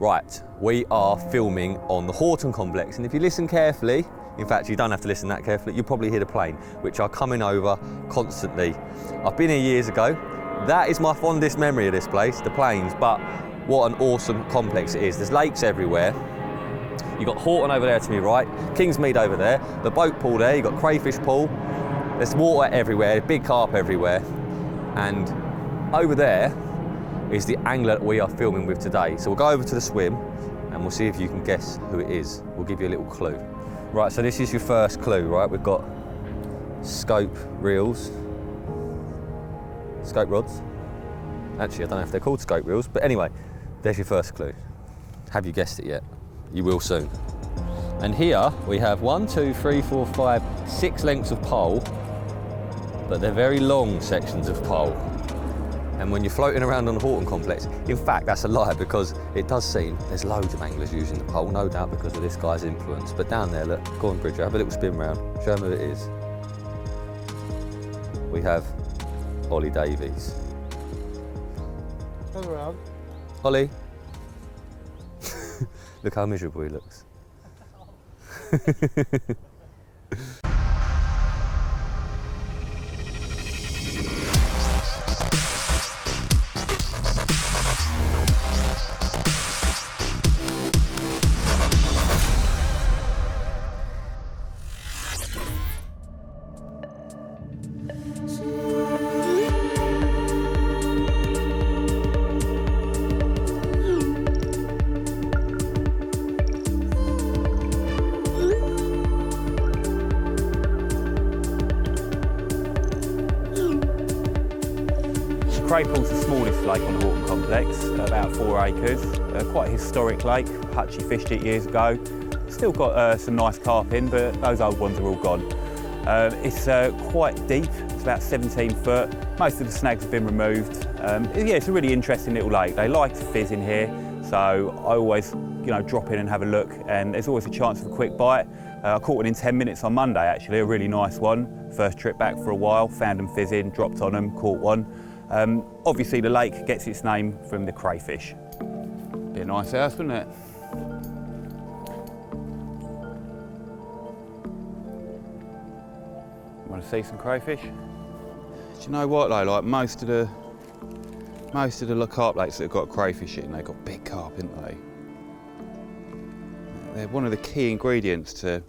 Right, we are filming on the Horton Complex, and if you listen carefully, in fact you don't have to listen that carefully, you'll probably hear the plane, which are coming over constantly. I've been here years ago. That is my fondest memory of this place, the planes, but what an awesome complex it is. There's lakes everywhere. You've got Horton over there to my right, Kingsmead over there, the boat pool there, you've got crayfish pool, there's water everywhere, big carp everywhere, and over there is the angler that we are filming with today. So we'll go over to the swim and we'll see if you can guess who it is. We'll give you a little clue. Right, so this is your first clue, right? We've got scope reels, scope rods. Actually, I don't know if they're called scope reels, but anyway, there's your first clue. Have you guessed it yet? You will soon. And here we have 1, 2, 3, 4, 5, 6 lengths of pole, but they're very long sections of pole. And when you're floating around on the Horton Complex, in fact, that's a lie, because it does seem there's loads of anglers using the pole, no doubt because of this guy's influence. But down there, look, go on, Bridger, have a little spin round, show them who it is. We have Oli Davies. Turn around. Ollie. Look how miserable he looks. Craypool's the smallest lake on the Horton Complex, about 4 acres. Quite a historic lake. Hutchie fished it years ago. Still got some nice carp in, but those old ones are all gone. It's quite deep, it's about 17 foot. Most of the snags have been removed. Yeah, it's a really interesting little lake. They like to fizz in here, so I always drop in and have a look, and there's always a chance of a quick bite. I caught one in 10 minutes on Monday actually, a really nice one. First trip back for a while, found them fizzing, dropped on them, caught one. Obviously the lake gets its name from the crayfish. Be a nice house, wouldn't it? Want to see some crayfish? Do you know what though, like most of the carp lakes that have got crayfish in, they've got big carp, haven't they? They're one of the key ingredients to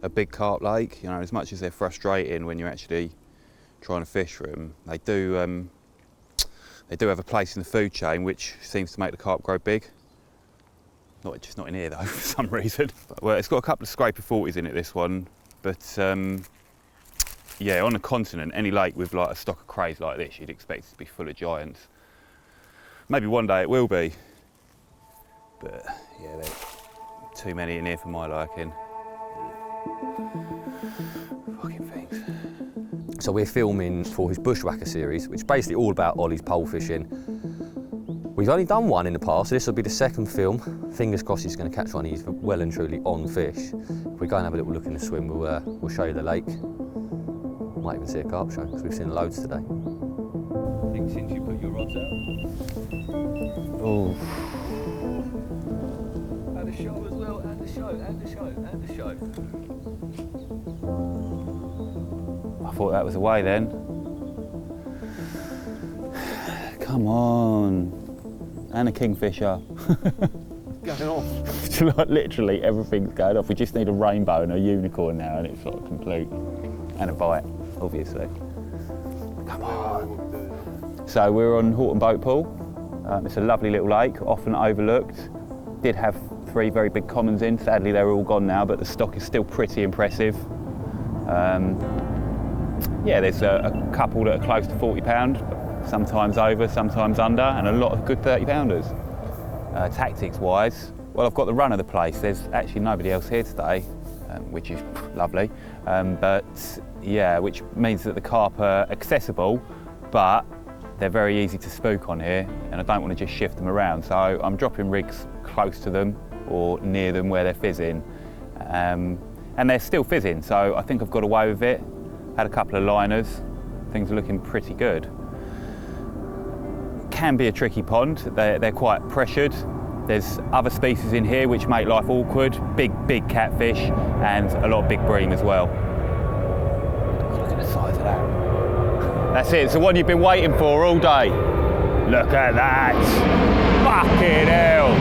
a big carp lake. As much as they're frustrating when you're actually trying to fish for them, they do have a place in the food chain which seems to make the carp grow big. Just not in here though, for some reason. Well, it's got a couple of scraper 40s in it, this one, but yeah, on the continent, any lake with like a stock of crays like this, you'd expect it to be full of giants. Maybe one day it will be, but yeah, there's too many in here for my liking. Fucking things. So we're filming for his Bushwhacker series, which is basically all about Ollie's pole fishing. We've only done one in the past, so this will be the second film. Fingers crossed he's going to catch one. He's well and truly on fish. If we go and have a little look in the swim, we'll show you the lake. Might even see a carp show, because we've seen loads today. I think since you put your rods out. Oh. And a show as well, and a show, and a show, and a show. I thought that was away then. Come on. And a kingfisher. Going off. Like, literally everything's going off. We just need a rainbow and a unicorn now, and it's like complete. And a bite, obviously. Come on. So we're on Horton Boat Pool. It's a lovely little lake, often overlooked. Did have 3 very big commons in. Sadly, they're all gone now, but the stock is still pretty impressive. Yeah, there's a couple that are close to 40 pound, sometimes over, sometimes under, and a lot of good 30 pounders. Tactics-wise, well, I've got the run of the place. There's actually nobody else here today, which is lovely. But yeah, which means that the carp are accessible, but they're very easy to spook on here, and I don't want to just shift them around. So I'm dropping rigs close to them or near them where they're fizzing. And they're still fizzing, so I think I've got away with it. Had a couple of liners, things are looking pretty good. Can be a tricky pond, they're quite pressured. There's other species in here which make life awkward, big catfish and a lot of big bream as well. Look at the size of that. That's it, it's the one you've been waiting for all day. Look at that, fucking hell.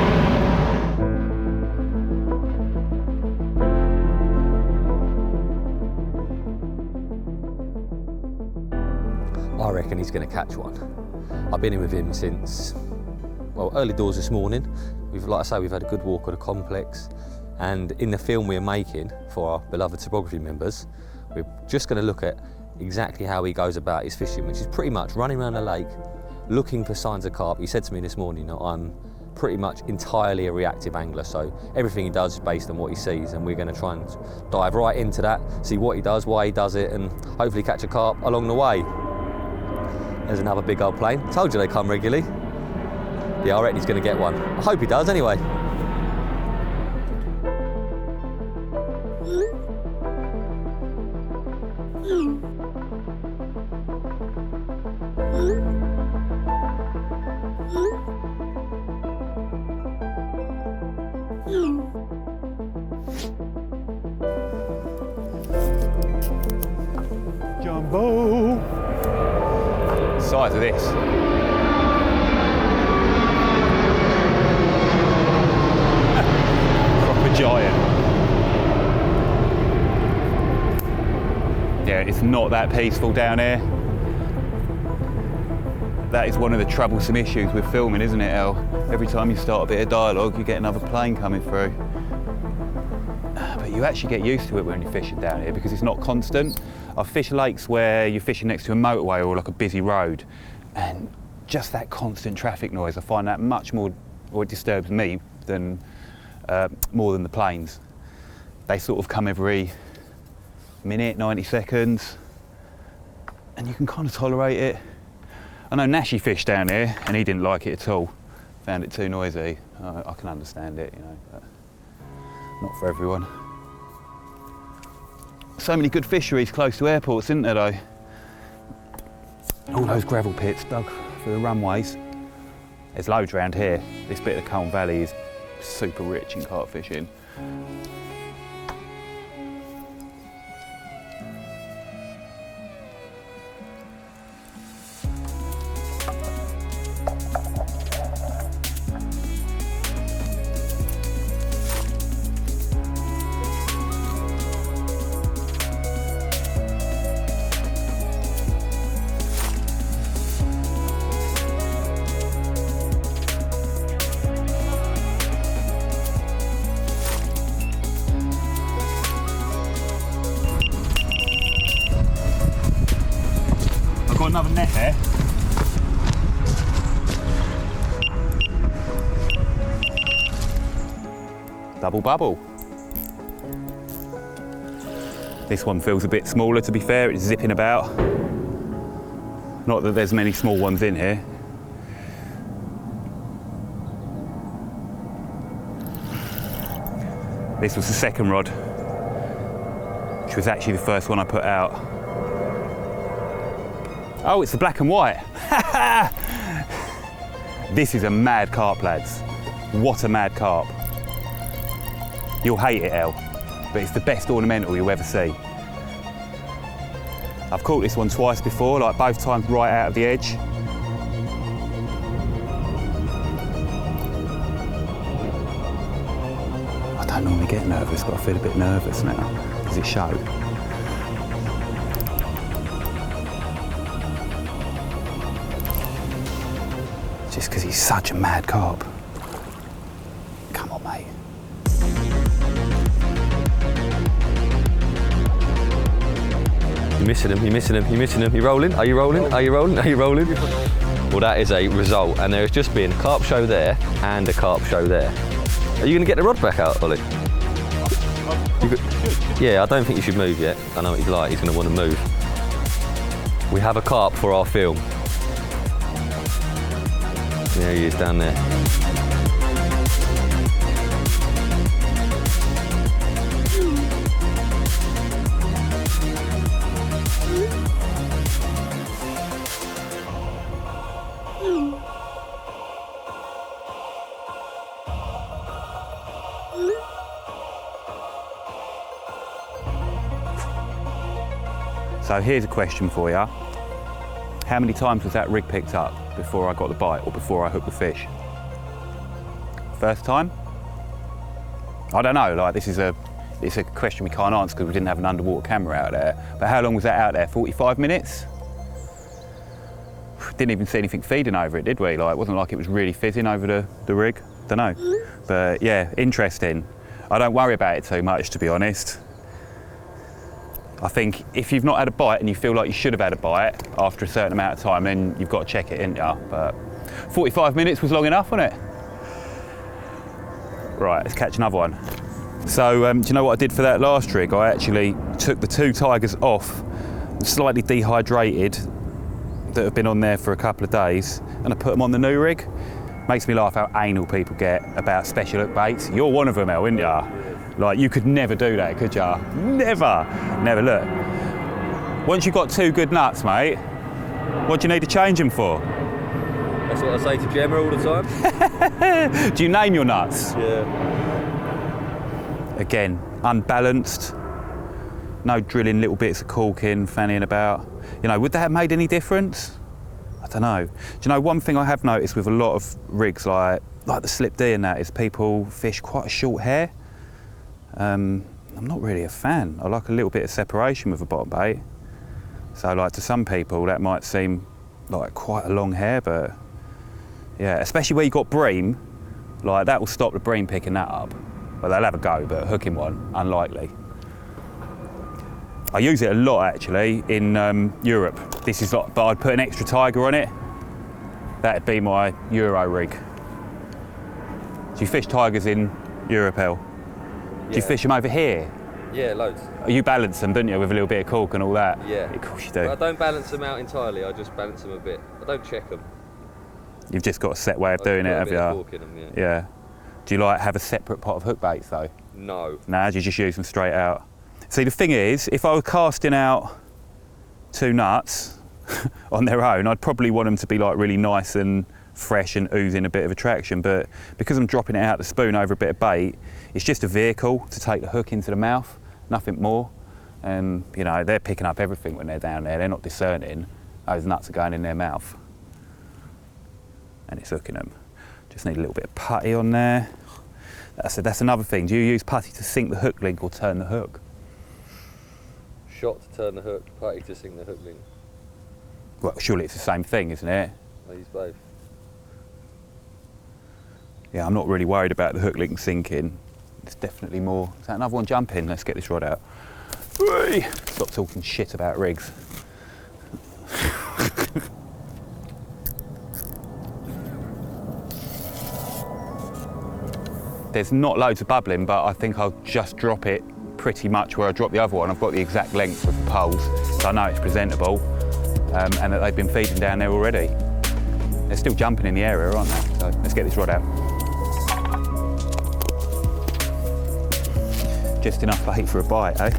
I reckon he's going to catch one. I've been in with him since, well, early doors this morning. Like I say, we've had a good walk on the complex, and in the film we're making for our beloved Cypography members, we're just going to look at exactly how he goes about his fishing, which is pretty much running around the lake, looking for signs of carp. He said to me this morning that I'm pretty much entirely a reactive angler, so everything he does is based on what he sees, and we're going to try and dive right into that, see what he does, why he does it, and hopefully catch a carp along the way. There's another big old plane. Told you they come regularly. Yeah, I reckon he's going to get one. I hope he does anyway. Jumbo! Size of this. Proper giant. Yeah, it's not that peaceful down here. That is one of the troublesome issues with filming, isn't it, El? Every time you start a bit of dialogue, you get another plane coming through. But you actually get used to it when you're fishing down here because it's not constant. I've fished lakes where you're fishing next to a motorway or like a busy road, and just that constant traffic noise, I find that much more, or it disturbs me than more than the planes. They sort of come every minute, 90 seconds, and you can kind of tolerate it. I know Nashi fished down here and he didn't like it at all. Found it too noisy. I can understand it, you know, but not for everyone. So many good fisheries close to airports, isn't there though? All those gravel pits dug for the runways. There's loads around here. This bit of the Colne Valley is super rich in carp fishing. Got another net there. Double bubble. This one feels a bit smaller, to be fair. It's zipping about. Not that there's many small ones in here. This was the second rod, which was actually the first one I put out. Oh, it's the black and white. This is a mad carp, lads. What a mad carp. You'll hate it, El, but it's the best ornamental you'll ever see. I've caught this one twice before, like both times right out of the edge. I don't normally get nervous, but I feel a bit nervous now, because it showed. Just because he's such a mad carp. Come on, mate. You're missing him, you're missing him, you're missing him. You rolling? Are you rolling? Are you rolling? Are you rolling? Well, that is a result, and there has just been a carp show there and a carp show there. Are you going to get the rod back out, Ollie? Yeah, I don't think you should move yet. I know what he's like, he's going to want to move. We have a carp for our film. There he is down there. So here's a question for you. How many times was that rig picked up before I got the bite or before I hooked the fish? First time? I don't know, like it's a question we can't answer because we didn't have an underwater camera out there. But how long was that out there? 45 minutes? Didn't even see anything feeding over it, did we? Like, it wasn't like it was really fizzing over the rig. Don't know. But yeah, interesting. I don't worry about it too much, to be honest. I think if you've not had a bite and you feel like you should have had a bite after a certain amount of time, then you've got to check it, ain't ya? But 45 minutes was long enough, wasn't it? Right, let's catch another one. So, do you know what I did for that last rig? I actually took the 2 tigers off, slightly dehydrated, that have been on there for a couple of days, and I put them on the new rig. Makes me laugh how anal people get about special hook baits. You're one of them, El, aren't ya? Like, you could never do that, could ya? Never. Never. Look. Once you've got 2 good nuts, mate, what do you need to change them for? That's what I say to Gemma all the time. Do you name your nuts? Yeah. Again, unbalanced. No drilling little bits of cork in, fannying about. You know, would that have made any difference? I don't know. Do you know, one thing I have noticed with a lot of rigs like the Slip D and that is people fish quite a short hair. I'm not really a fan. I like a little bit of separation with a bottom bait. So like to some people that might seem like quite a long hair, but yeah, especially where you've got bream, like that will stop the bream picking that up. Well, they'll have a go, but hooking one, unlikely. I use it a lot actually in Europe. This is like, but I'd put an extra tiger on it. That'd be my Euro rig. Do you fish tigers in Europe, El? Do you fish them over here? Yeah, loads. You balance them, don't you, with a little bit of cork and all that? Yeah. Of course you do. But I don't balance them out entirely, I just balance them a bit. I don't check them. You've just got a set way of doing it, have you? Cork in them, yeah. Yeah. Do you like have a separate pot of hook baits though? No. Nah, do you just use them straight out? See, the thing is, if I were casting out 2 nuts on their own, I'd probably want them to be like really nice and fresh and oozing a bit of attraction, but because I'm dropping it out the spoon over a bit of bait, it's just a vehicle to take the hook into the mouth, nothing more. And you know, they're picking up everything when they're down there, they're not discerning. Those nuts are going in their mouth. And it's hooking them. Just need a little bit of putty on there. That's another thing. Do you use putty to sink the hook link or turn the hook? Shot to turn the hook, putty to sink the hook link. Well, surely it's the same thing, isn't it? I use both. Yeah, I'm not really worried about the hook link sinking. It's definitely more. Is that another one jumping? Let's get this rod out. Stop talking shit about rigs. There's not loads of bubbling, but I think I'll just drop it pretty much where I dropped the other one. I've got the exact length of the poles, so I know it's presentable, and that they've been feeding down there already. They're still jumping in the area, aren't they? So let's get this rod out. Just enough bait for a bite, eh?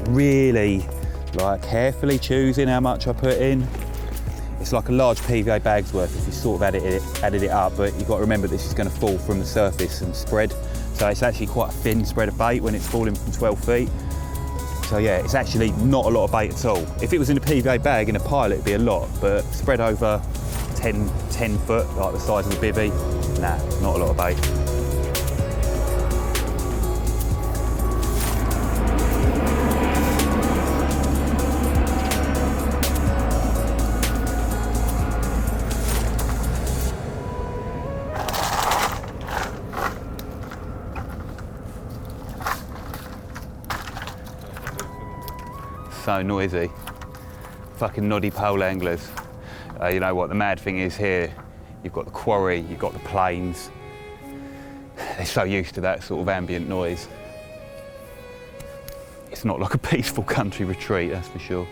Really carefully choosing how much I put in. It's like a large PVA bag's worth if you sort of added it up, but you've got to remember this is going to fall from the surface and spread. So it's actually quite a thin spread of bait when it's falling from 12 feet. So yeah, it's actually not a lot of bait at all. If it was in a PVA bag in a pile, it'd be a lot, but spread over 10 foot, like the size of a bivvy, nah, not a lot of bait. So noisy. Fucking noddy pole anglers. You know what, the mad thing is here, you've got the quarry, you've got the plains. They're so used to that sort of ambient noise. It's not like a peaceful country retreat, that's for sure.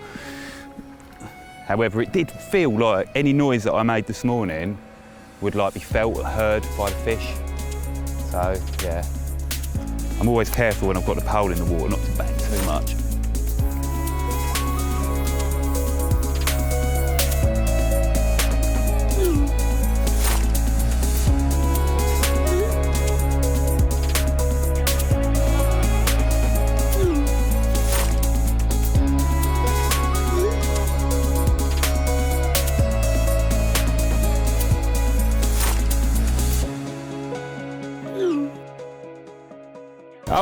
However, it did feel like any noise that I made this morning would like be felt or heard by the fish. So, yeah. I'm always careful when I've got the pole in the water not to bang too much.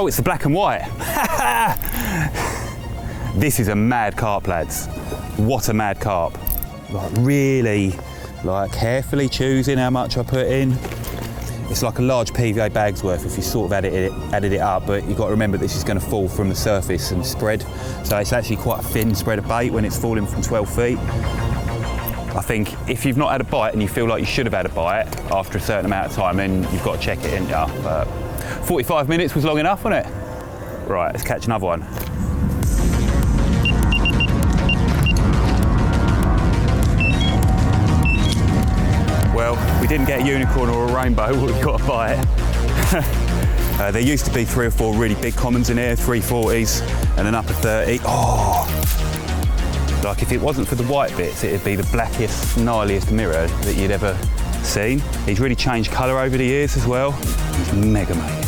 Oh, it's the black and white. This is a mad carp, lads. What a mad carp. Like really, like carefully choosing how much I put in. It's like a large PVA bag's worth if you sort of added it up, but you've got to remember this is going to fall from the surface and spread. So it's actually quite a thin spread of bait when it's falling from 12 feet. I think if you've not had a bite and you feel like you should have had a bite after a certain amount of time, then you've got to check it in. But 45 minutes was long enough, wasn't it? Right, let's catch another one. Well, we didn't get a unicorn or a rainbow, but we got a bite. There used to be 3 or 4 really big commons in here, 340s and an upper 30. Oh! Like if it wasn't for the white bits, it'd be the blackest, gnarliest mirror that you'd ever seen. He's really changed colour over the years as well. He's mega, mate.